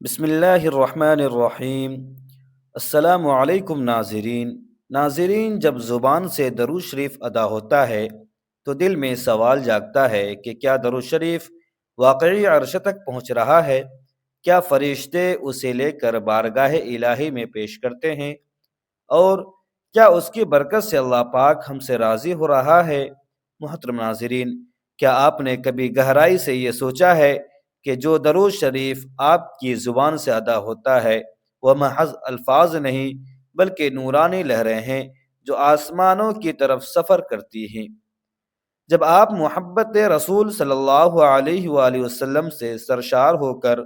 بسم اللہ الرحمن الرحیم۔ السلام علیکم ناظرین، جب زبان سے درود شریف ادا ہوتا ہے تو دل میں سوال جاگتا ہے کہ کیا درود شریف واقعی عرش تک پہنچ رہا ہے؟ کیا فرشتے اسے لے کر بارگاہ الہی میں پیش کرتے ہیں؟ اور کیا اس کی برکت سے اللہ پاک ہم سے راضی ہو رہا ہے؟ محترم ناظرین، کیا آپ نے کبھی گہرائی سے یہ سوچا ہے کہ جو درود شریف آپ کی زبان سے ادا ہوتا ہے وہ محض الفاظ نہیں بلکہ نورانی لہریں ہیں جو آسمانوں کی طرف سفر کرتی ہیں؟ جب آپ محبت رسول صلی اللہ علیہ وآلہ وسلم سے سرشار ہو کر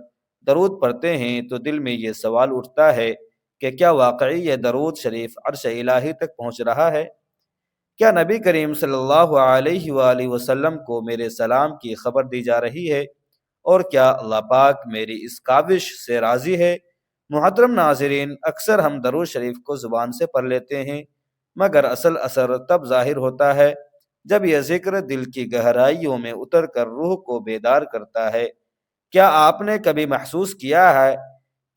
درود پڑھتے ہیں تو دل میں یہ سوال اٹھتا ہے کہ کیا واقعی یہ درود شریف عرش الہی تک پہنچ رہا ہے؟ کیا نبی کریم صلی اللہ علیہ وآلہ وسلم کو میرے سلام کی خبر دی جا رہی ہے؟ اور کیا اللہ پاک میری اس کاوش سے راضی ہے؟ محترم ناظرین، اکثر ہم درود شریف کو زبان سے پڑھ لیتے ہیں، مگر اصل اثر تب ظاہر ہوتا ہے جب یہ ذکر دل کی گہرائیوں میں اتر کر روح کو بیدار کرتا ہے۔ کیا آپ نے کبھی محسوس کیا ہے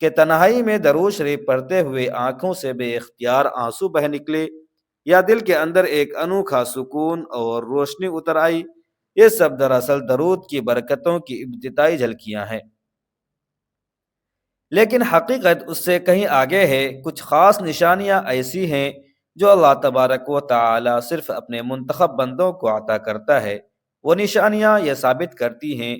کہ تنہائی میں درود شریف پڑھتے ہوئے آنکھوں سے بے اختیار آنسو بہہ نکلے، یا دل کے اندر ایک انوکھا سکون اور روشنی اتر آئی؟ یہ سب دراصل درود کی برکتوں کی ابتدائی جھلکیاں ہیں، لیکن حقیقت اس سے کہیں آگے ہے۔ کچھ خاص نشانیاں ایسی ہیں جو اللہ تبارک و تعالی صرف اپنے منتخب بندوں کو عطا کرتا ہے۔ وہ نشانیاں یہ ثابت کرتی ہیں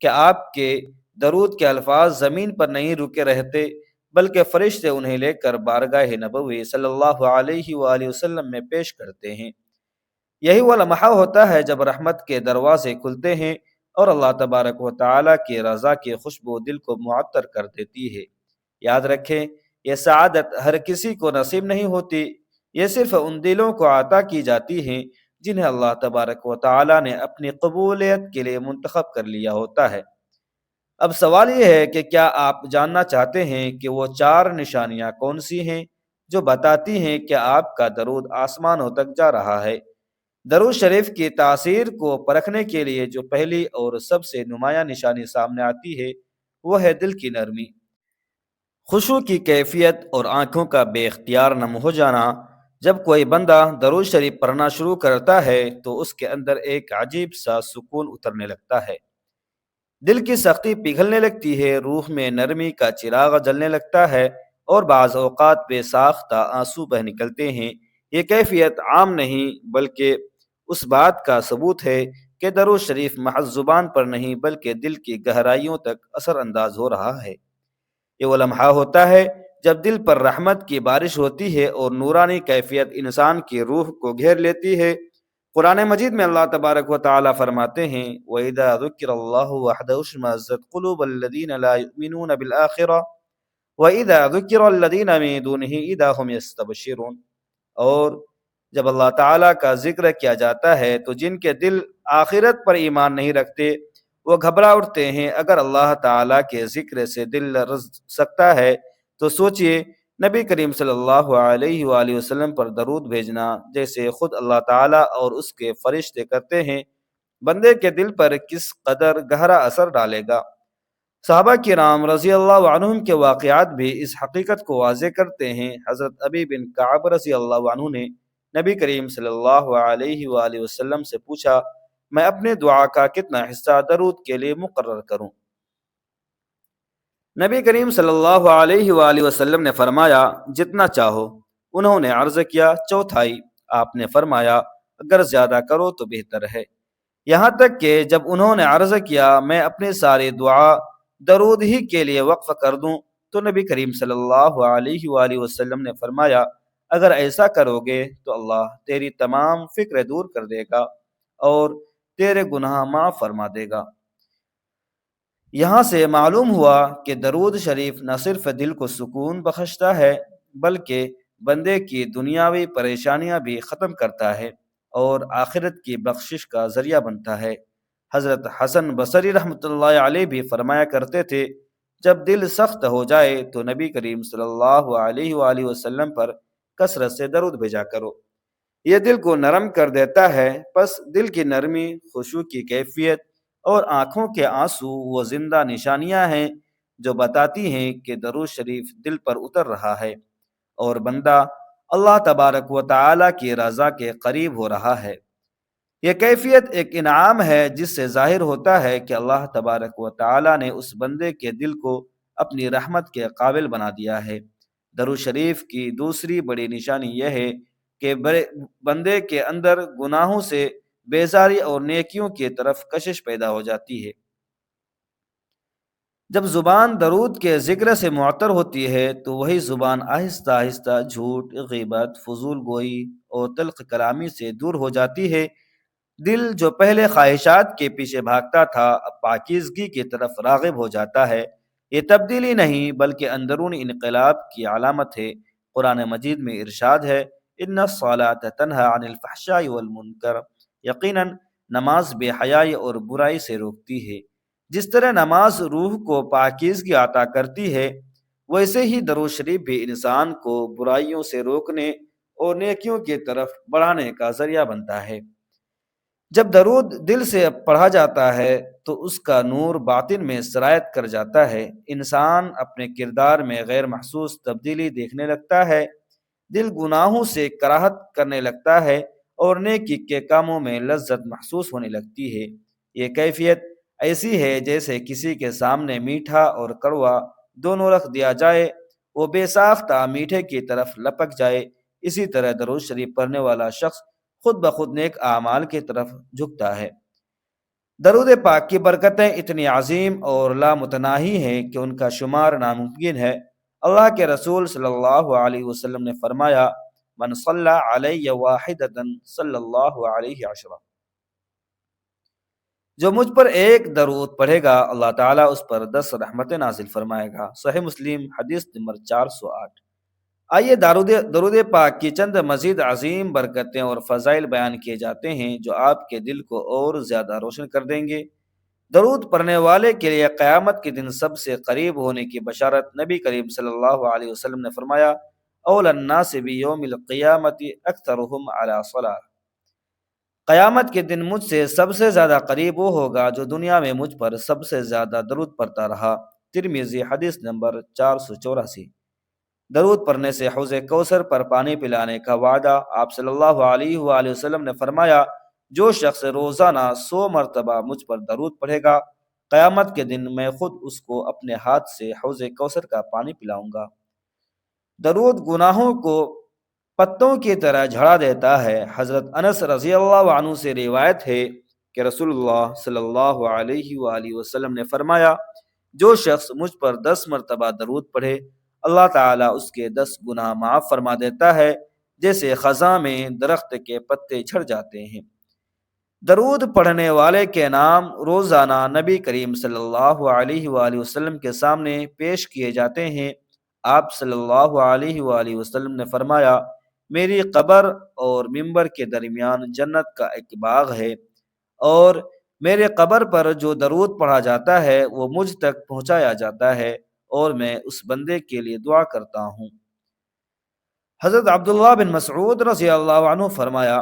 کہ آپ کے درود کے الفاظ زمین پر نہیں رکے رہتے، بلکہ فرشتے انہیں لے کر بارگاہ نبوی صلی اللہ علیہ وآلہ وسلم میں پیش کرتے ہیں۔ یہی وہ لمحہ ہوتا ہے جب رحمت کے دروازے کھلتے ہیں اور اللہ تبارک و تعالی کی رضا کی خوشبو دل کو معطر کر دیتی ہے۔ یاد رکھیں، یہ سعادت ہر کسی کو نصیب نہیں ہوتی، یہ صرف ان دلوں کو عطا کی جاتی ہیں جنہیں اللہ تبارک و تعالی نے اپنی قبولیت کے لیے منتخب کر لیا ہوتا ہے۔ اب سوال یہ ہے کہ کیا آپ جاننا چاہتے ہیں کہ وہ چار نشانیاں کون سی ہیں جو بتاتی ہیں کہ آپ کا درود آسمانوں تک جا رہا ہے؟ درود شریف کی تاثیر کو پرکھنے کے لیے جو پہلی اور سب سے نمایاں نشانی سامنے آتی ہے وہ ہے دل کی نرمی، خشوع کی کیفیت اور آنکھوں کا بے اختیار نم ہو جانا۔ جب کوئی بندہ درود شریف پڑھنا شروع کرتا ہے تو اس کے اندر ایک عجیب سا سکون اترنے لگتا ہے، دل کی سختی پگھلنے لگتی ہے، روح میں نرمی کا چراغ جلنے لگتا ہے، اور بعض اوقات بے ساختہ آنسو بہ نکلتے ہیں۔ یہ کیفیت عام نہیں بلکہ اس بات کا ثبوت ہے کہ درود شریف محض زبان پر نہیں بلکہ دل کی گہرائیوں تک اثر انداز ہو رہا ہے۔ یہ وہ لمحہ ہوتا ہے جب دل پر رحمت کی بارش ہوتی ہے اور نورانی کیفیت انسان کی روح کو گھیر لیتی ہے۔ قرآن مجید میں اللہ تبارک و تعالی فرماتے ہیں وَإِذَا ذُكِّرَ اللَّهُ وَحْدَهُ اشْمَأَزَّتْ قُلُوبُ الَّذِينَ لَا يُؤْمِنُونَ بِالْآخِرَةِ وَإِذَا ذُكِّرَ الَّذِينَ مِن دُونِهِ إِذَا هُمْ يَسْتَبْشِرُونَ۔ اور جب اللہ تعالیٰ کا ذکر کیا جاتا ہے تو جن کے دل آخرت پر ایمان نہیں رکھتے وہ گھبرا اٹھتے ہیں۔ اگر اللہ تعالیٰ کے ذکر سے دل لرز سکتا ہے تو سوچئے نبی کریم صلی اللہ علیہ وآلہ وسلم پر درود بھیجنا جیسے خود اللہ تعالیٰ اور اس کے فرشتے کرتے ہیں بندے کے دل پر کس قدر گہرا اثر ڈالے گا۔ صحابہ کرام رضی اللہ عنہم کے واقعات بھی اس حقیقت کو واضح کرتے ہیں۔ حضرت ابی بن کعب رضی اللہ عنہ نے نبی کریم صلی اللہ علیہ وآلہ وسلم سے پوچھا، میں اپنے دعا کا کتنا حصہ درود کے لیے مقرر کروں؟ نبی کریم صلی اللہ علیہ وآلہ وسلم نے فرمایا، جتنا چاہو۔ انہوں نے عرض کیا، چوتھائی۔ آپ نے فرمایا، اگر زیادہ کرو تو بہتر ہے۔ یہاں تک کہ جب انہوں نے عرض کیا میں اپنی ساری دعا درود ہی کے لیے وقف کر دوں تو نبی کریم صلی اللہ علیہ وآلہ وسلم نے فرمایا، اگر ایسا کرو گے تو اللہ تیری تمام فکر دور کر دے گا اور تیرے گناہ معاف فرما دے گا۔ یہاں سے معلوم ہوا کہ درود شریف نہ صرف دل کو سکون بخشتا ہے بلکہ بندے کی دنیاوی پریشانیاں بھی ختم کرتا ہے اور آخرت کی بخشش کا ذریعہ بنتا ہے۔ حضرت حسن بصری رحمۃ اللہ علیہ بھی فرمایا کرتے تھے، جب دل سخت ہو جائے تو نبی کریم صلی اللہ علیہ وآلہ وسلم پر کثرت سے درود بھیجا کرو، یہ دل کو نرم کر دیتا ہے۔ پس دل کی نرمی، خشوع کی کیفیت اور آنکھوں کے آنسو وہ زندہ نشانیاں ہیں جو بتاتی ہیں کہ درود شریف دل پر اتر رہا ہے اور بندہ اللہ تبارک و تعالی کی رضا کے قریب ہو رہا ہے۔ یہ کیفیت ایک انعام ہے جس سے ظاہر ہوتا ہے کہ اللہ تبارک و تعالی نے اس بندے کے دل کو اپنی رحمت کے قابل بنا دیا ہے۔ درود شریف کی دوسری بڑی نشانی یہ ہے کہ بندے کے اندر گناہوں سے بیزاری اور نیکیوں کی طرف کشش پیدا ہو جاتی ہے۔ جب زبان درود کے ذکر سے معطر ہوتی ہے تو وہی زبان آہستہ آہستہ جھوٹ، غیبت، فضول گوئی اور تلخ کلامی سے دور ہو جاتی ہے۔ دل جو پہلے خواہشات کے پیچھے بھاگتا تھا اب پاکیزگی کی طرف راغب ہو جاتا ہے۔ یہ تبدیلی نہیں بلکہ اندرونی انقلاب کی علامت ہے۔ قرآن مجید میں ارشاد ہے، ان الصلاۃ تنہی عن الفحشاء والمنکر، یقیناً نماز بے حیائی اور برائی سے روکتی ہے۔ جس طرح نماز روح کو پاکیزگی عطا کرتی ہے، ویسے ہی درود شریف بھی انسان کو برائیوں سے روکنے اور نیکیوں کی طرف بڑھانے کا ذریعہ بنتا ہے۔ جب درود دل سے پڑھا جاتا ہے تو اس کا نور باطن میں سرایت کر جاتا ہے۔ انسان اپنے کردار میں غیر محسوس تبدیلی دیکھنے لگتا ہے، دل گناہوں سے کراہت کرنے لگتا ہے اور نیکی کے کاموں میں لذت محسوس ہونے لگتی ہے۔ یہ کیفیت ایسی ہے جیسے کسی کے سامنے میٹھا اور کڑوا دونوں رکھ دیا جائے، وہ بے ساختہ میٹھے کی طرف لپک جائے۔ اسی طرح درود شریف پڑھنے والا شخص خود بخود نیک اعمال کی طرف جھکتا ہے۔ درود پاک کی برکتیں اتنی عظیم اور لامتناہی ہیں کہ ان کا شمار ناممکن ہے۔ اللہ کے رسول صلی اللہ علیہ وسلم نے فرمایا، من صلی علی واحدۃ صلی اللہ علیہ عشرہ، جو مجھ پر ایک درود پڑھے گا اللہ تعالیٰ اس پر 10 رحمتیں نازل فرمائے گا۔ صحیح مسلم حدیث نمبر 408۔ آئیے درود پاک کی چند مزید عظیم برکتیں اور فضائل بیان کیے جاتے ہیں جو آپ کے دل کو اور زیادہ روشن کر دیں گے۔ درود پڑھنے والے کے لیے قیامت کے دن سب سے قریب ہونے کی بشارت نبی کریم صلی اللہ علیہ وسلم نے فرمایا، اول الناس بیوم القیامت اکثرهم علی صلاۃ، قیامت کے دن مجھ سے سب سے زیادہ قریب وہ ہوگا جو دنیا میں مجھ پر سب سے زیادہ درود پڑھتا رہا۔ ترمذی حدیث نمبر 484۔ درود پڑھنے سے حوض کوثر پر پانی پلانے کا وعدہ۔ آپ صلی اللہ علیہ وآلہ وسلم نے فرمایا، جو شخص روزانہ 100 مرتبہ مجھ پر درود پڑھے گا، قیامت کے دن میں خود اس کو اپنے ہاتھ سے حوض کوثر کا پانی پلاؤں گا۔ درود گناہوں کو پتوں کی طرح جھڑا دیتا ہے۔ حضرت انس رضی اللہ عنہ سے روایت ہے کہ رسول اللہ صلی اللہ علیہ وآلہ وسلم نے فرمایا، جو شخص مجھ پر 10 مرتبہ درود پڑھے، اللہ تعالیٰ اس کے 10 گناہ معاف فرما دیتا ہے، جیسے خزاں میں درخت کے پتے جھڑ جاتے ہیں۔ درود پڑھنے والے کے نام روزانہ نبی کریم صلی اللہ علیہ وآلہ وسلم کے سامنے پیش کیے جاتے ہیں۔ آپ صلی اللہ علیہ وآلہ وسلم نے فرمایا، میری قبر اور منبر کے درمیان جنت کا ایک باغ ہے، اور میرے قبر پر جو درود پڑھا جاتا ہے وہ مجھ تک پہنچایا جاتا ہے اور میں اس بندے کے لیے دعا کرتا ہوں۔ حضرت عبداللہ بن مسعود رضی اللہ عنہ فرمایا،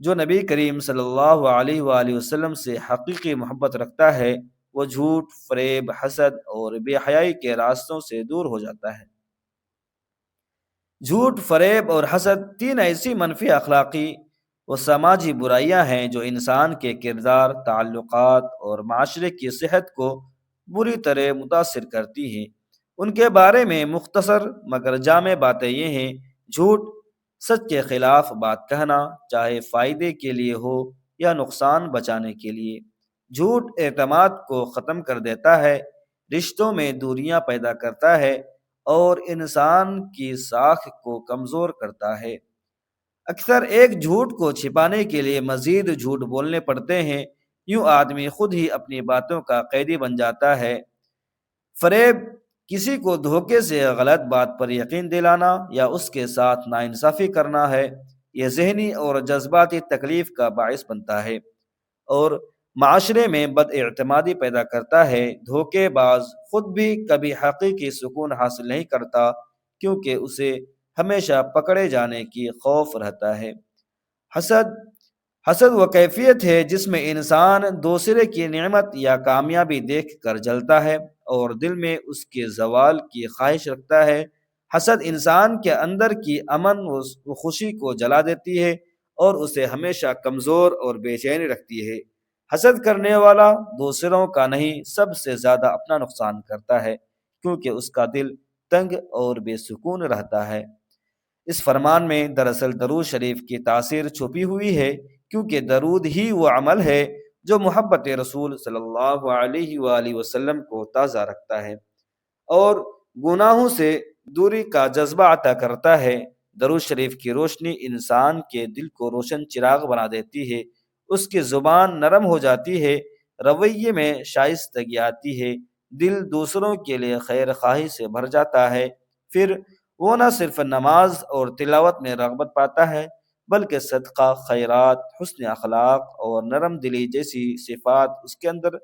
جو نبی کریم صلی اللہ علیہ وآلہ وسلم سے حقیقی محبت رکھتا ہے وہ جھوٹ، فریب، حسد اور بے حیائی کے راستوں سے دور ہو جاتا ہے۔ جھوٹ، فریب اور حسد 3 ایسی منفی اخلاقی و سماجی برائیاں ہیں جو انسان کے کردار، تعلقات اور معاشرے کی صحت کو بری طرح متاثر کرتی ہیں۔ ان کے بارے میں مختصر مگر جامع باتیں یہ ہیں: جھوٹ، سچ کے خلاف بات کہنا، چاہے فائدے کے لیے ہو یا نقصان بچانے کے لیے۔ جھوٹ اعتماد کو ختم کر دیتا ہے، رشتوں میں دوریاں پیدا کرتا ہے اور انسان کی ساکھ کو کمزور کرتا ہے۔ اکثر ایک جھوٹ کو چھپانے کے لیے مزید جھوٹ بولنے پڑتے ہیں، یوں آدمی خود ہی اپنی باتوں کا قیدی بن جاتا ہے۔ فریب، کسی کو دھوکے سے غلط بات پر یقین دلانا یا اس کے ساتھ ناانصافی کرنا ہے، یہ ذہنی اور جذباتی تکلیف کا باعث بنتا ہے اور معاشرے میں بد اعتمادی پیدا کرتا ہے۔ دھوکے باز خود بھی کبھی حقیقی سکون حاصل نہیں کرتا کیونکہ اسے ہمیشہ پکڑے جانے کی خوف رہتا ہے۔ حسد وہ کیفیت ہے جس میں انسان دوسرے کی نعمت یا کامیابی دیکھ کر جلتا ہے اور دل میں اس کے زوال کی خواہش رکھتا ہے۔ حسد انسان کے اندر کی امن و خوشی کو جلا دیتی ہے اور اسے ہمیشہ کمزور اور بے چین رکھتی ہے۔ حسد کرنے والا دوسروں کا نہیں، سب سے زیادہ اپنا نقصان کرتا ہے، کیونکہ اس کا دل تنگ اور بے سکون رہتا ہے۔ اس فرمان میں دراصل درود شریف کی تاثیر چھپی ہوئی ہے، کیونکہ درود ہی وہ عمل ہے جو محبت رسول صلی اللہ علیہ وآلہ وسلم کو تازہ رکھتا ہے اور گناہوں سے دوری کا جذبہ عطا کرتا ہے۔ درود شریف کی روشنی انسان کے دل کو روشن چراغ بنا دیتی ہے، اس کی زبان نرم ہو جاتی ہے، رویے میں شائستگی آتی ہے، دل دوسروں کے لیے خیر خواہی سے بھر جاتا ہے۔ پھر وہ نہ صرف نماز اور تلاوت میں رغبت پاتا ہے، بلکہ صدقہ، خیرات، حسن اخلاق اور نرم دلی جیسی صفات اس کے اندر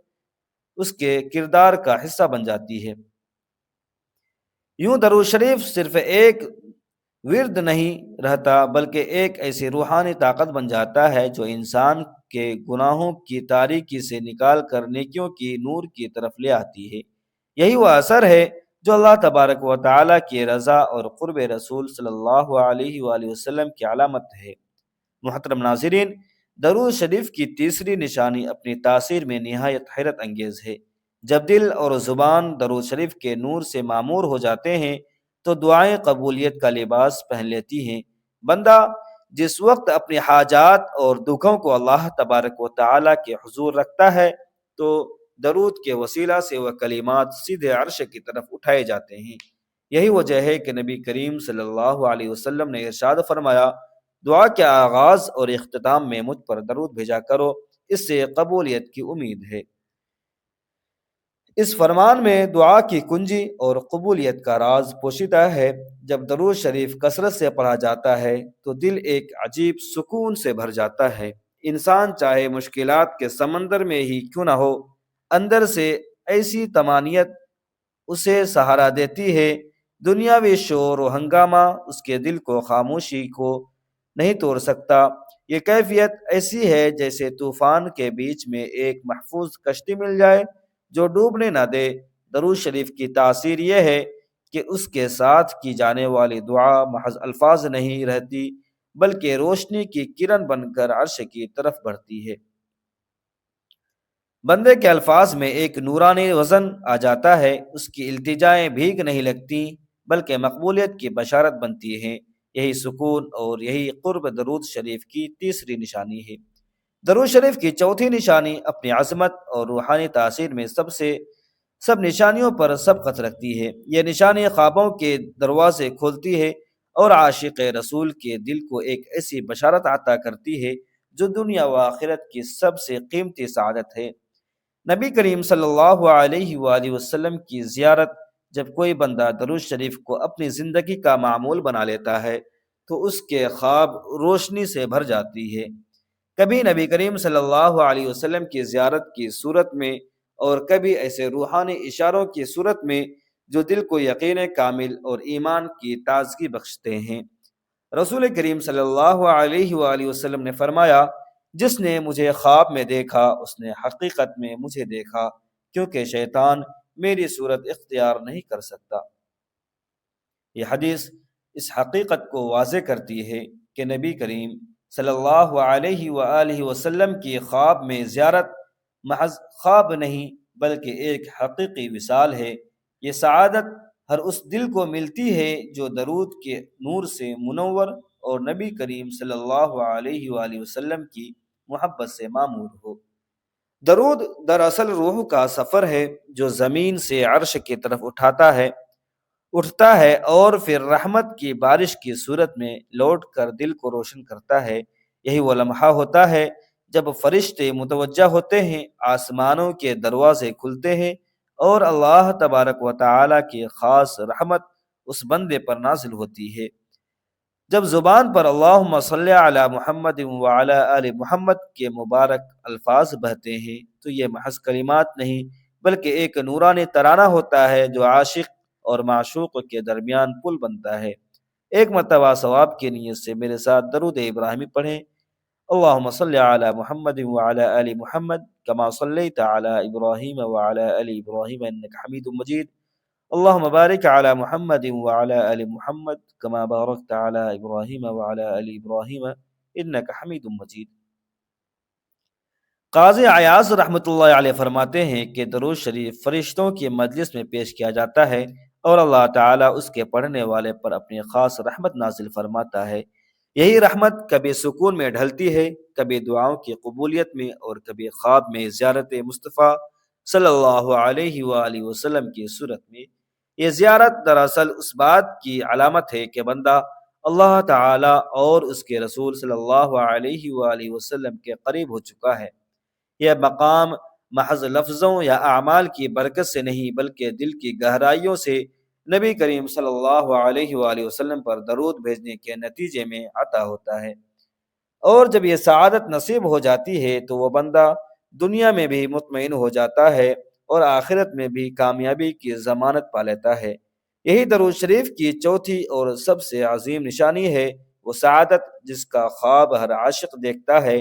اس کے کردار کا حصہ بن جاتی ہے۔ یوں درود شریف صرف ایک ورد نہیں رہتا، بلکہ ایک ایسی روحانی طاقت بن جاتا ہے جو انسان کے گناہوں کی تاریکی سے نکال کر نیکیوں کی نور کی طرف لے آتی ہے۔ یہی وہ اثر ہے جو اللہ تبارک و تعالیٰ کی رضا اور قرب رسول صلی اللہ علیہ وآلہ وسلم کی علامت ہے۔ محترم ناظرین، درود شریف کی تیسری نشانی اپنی تاثیر میں نہایت حیرت انگیز ہے۔ جب دل اور زبان درود شریف کے نور سے معمور ہو جاتے ہیں تو دعائیں قبولیت کا لباس پہن لیتی ہیں۔ بندہ جس وقت اپنی حاجات اور دکھوں کو اللہ تبارک و تعالیٰ کے حضور رکھتا ہے تو درود کے وسیلہ سے وہ کلمات سیدھے عرش کی طرف اٹھائے جاتے ہیں۔ یہی وجہ ہے کہ نبی کریم صلی اللہ علیہ وسلم نے ارشاد فرمایا، دعا کے آغاز اور اختتام میں مجھ پر درود بھیجا کرو، اس سے قبولیت کی امید ہے۔ اس فرمان میں دعا کی کنجی اور قبولیت کا راز پوشیدہ ہے۔ جب درود شریف کثرت سے پڑھا جاتا ہے تو دل ایک عجیب سکون سے بھر جاتا ہے۔ انسان چاہے مشکلات کے سمندر میں ہی کیوں نہ ہو، اندر سے ایسی طمانینت اسے سہارا دیتی ہے۔ دنیاوی شور و ہنگامہ اس کے دل کو خاموشی کو نہیں توڑ سکتا۔ یہ کیفیت ایسی ہے جیسے طوفان کے بیچ میں ایک محفوظ کشتی مل جائے جو ڈوبنے نہ دے۔ درود شریف کی تاثیر یہ ہے کہ اس کے ساتھ کی جانے والی دعا محض الفاظ نہیں رہتی، بلکہ روشنی کی کرن بن کر عرش کی طرف بڑھتی ہے۔ بندے کے الفاظ میں ایک نورانی وزن آ جاتا ہے، اس کی التجائیں بھیگ نہیں لگتی بلکہ مقبولیت کی بشارت بنتی ہیں۔ یہی سکون اور یہی قرب درود شریف کی تیسری نشانی ہے۔ درود شریف کی چوتھی نشانی اپنی عظمت اور روحانی تاثیر میں سب نشانیوں پر سبقت رکھتی ہے۔ یہ نشانی خوابوں کے دروازے کھولتی ہے اور عاشق رسول کے دل کو ایک ایسی بشارت عطا کرتی ہے جو دنیا و آخرت کی سب سے قیمتی سعادت ہے۔ نبی کریم صلی اللہ علیہ وآلہ وسلم کی زیارت، جب کوئی بندہ درود شریف کو اپنی زندگی کا معمول بنا لیتا ہے تو اس کے خواب روشنی سے بھر جاتی ہے۔ کبھی نبی کریم صلی اللہ علیہ وسلم کی زیارت کی صورت میں اور کبھی ایسے روحانی اشاروں کی صورت میں جو دل کو یقین کامل اور ایمان کی تازگی بخشتے ہیں۔ رسول کریم صلی اللہ علیہ وآلہ وسلم نے فرمایا، جس نے مجھے خواب میں دیکھا اس نے حقیقت میں مجھے دیکھا، کیونکہ شیطان میری صورت اختیار نہیں کر سکتا۔ یہ حدیث اس حقیقت کو واضح کرتی ہے کہ نبی کریم صلی اللہ علیہ وآلہ وسلم کی خواب میں زیارت محض خواب نہیں بلکہ ایک حقیقی وصال ہے۔ یہ سعادت ہر اس دل کو ملتی ہے جو درود کے نور سے منور اور نبی کریم صلی اللہ علیہ وآلہ وسلم کی محبت سے معمور ہو۔ درود دراصل روح کا سفر ہے جو زمین سے عرش کی طرف اٹھتا ہے اور پھر رحمت کی بارش کی صورت میں لوٹ کر دل کو روشن کرتا ہے۔ یہی وہ لمحہ ہوتا ہے جب فرشتے متوجہ ہوتے ہیں، آسمانوں کے دروازے کھلتے ہیں اور اللہ تبارک و تعالیٰ کی خاص رحمت اس بندے پر نازل ہوتی ہے۔ جب زبان پر اللہم صلی علی محمد وعلی آل محمد کے مبارک الفاظ بہتے ہیں تو یہ محض کلمات نہیں بلکہ ایک نورانی ترانہ ہوتا ہے جو عاشق اور معشوق کے درمیان پل بنتا ہے۔ ایک مرتبہ ثواب کی نیت سے میرے ساتھ درود ابراہیمی پڑھیں۔ اللہم صلی علی محمد وعلی آل محمد كما صليت على إبراهيم وعلى آل إبراهيم إنك حميد مجيد. اللهم بارك على محمد وعلى آل محمد كما باركت على إبراهيم وعلى آل إبراهيم إنك حميد مجيد. قاضی عیاض رحمۃ اللہ علیہ فرماتے ہیں کہ درود شریف فرشتوں کی مجلس میں پیش کیا جاتا ہے اور اللہ تعالیٰ اس کے پڑھنے والے پر اپنی خاص رحمت نازل فرماتا ہے. یہی رحمت کبھی سکون میں ڈھلتی ہے، کبھی دعاؤں کی قبولیت میں، اور کبھی خواب میں زیارت مصطفیٰ صلی اللہ علیہ وآلہ وسلم کی صورت میں. یہ زیارت دراصل اس بات کی علامت ہے کہ بندہ اللہ تعالیٰ اور اس کے رسول صلی اللہ علیہ وآلہ وسلم کے قریب ہو چکا ہے. یہ مقام محض لفظوں یا اعمال کی برکت سے نہیں بلکہ دل کی گہرائیوں سے نبی کریم صلی اللہ علیہ وآلہ وسلم پر درود بھیجنے کے نتیجے میں عطا ہوتا ہے. اور جب یہ سعادت نصیب ہو جاتی ہے تو وہ بندہ دنیا میں بھی مطمئن ہو جاتا ہے اور آخرت میں بھی کامیابی کی ضمانت پا لیتا ہے. یہی درود شریف کی چوتھی اور سب سے عظیم نشانی ہے، وہ سعادت جس کا خواب ہر عاشق دیکھتا ہے،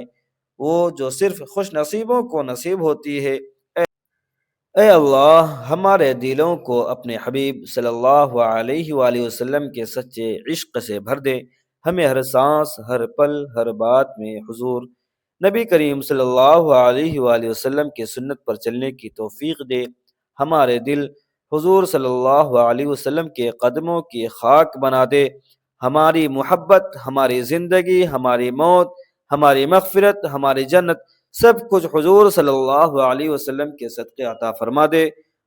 وہ جو صرف خوش نصیبوں کو نصیب ہوتی ہے. اے اللہ، ہمارے دلوں کو اپنے حبیب صلی اللہ علیہ وآلہ وسلم کے سچے عشق سے بھر دے. ہمیں ہر سانس، ہر پل، ہر بات میں حضور نبی کریم صلی اللہ علیہ وآلہ وسلم کی سنت پر چلنے کی توفیق دے. ہمارے دل حضور صلی اللہ علیہ وسلم کے قدموں کی خاک بنا دے. ہماری محبت، ہماری زندگی، ہماری موت، ہماری مغفرت، ہماری جنت، سب کچھ حضور صلی اللہ علیہ وسلم کے صدقے عطا فرما دے،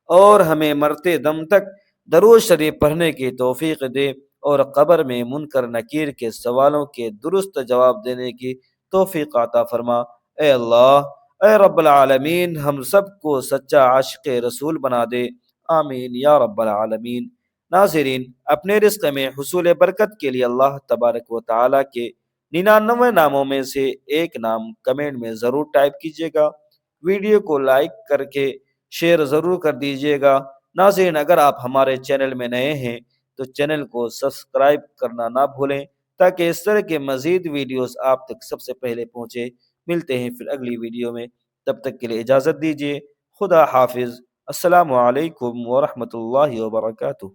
اور ہمیں مرتے دم تک درود شریف پڑھنے کی توفیق دے، اور قبر میں منکر نکیر کے سوالوں کے درست جواب دینے کی توفیق عطا فرما. اے اللہ، اے رب العالمین، ہم سب کو سچا عاشق رسول بنا دے. آمین یا رب العالمین. ناظرین، اپنے رزق میں حصول برکت کے لیے اللہ تبارک و تعالیٰ کے 99 ناموں میں سے ایک نام کمنٹ میں ضرور ٹائپ کیجیے گا. ویڈیو کو لائک کر کے شیئر ضرور کر دیجیے گا. ناظرین، اگر آپ ہمارے چینل میں نئے ہیں تو چینل کو سبسکرائب کرنا نہ بھولیں تاکہ اس طرح کے مزید ویڈیوز آپ تک سب سے پہلے پہنچے. ملتے ہیں پھر اگلی ویڈیو میں، تب تک کے لیے اجازت دیجیے. خدا حافظ. السلام علیکم ورحمۃ اللہ وبرکاتہ.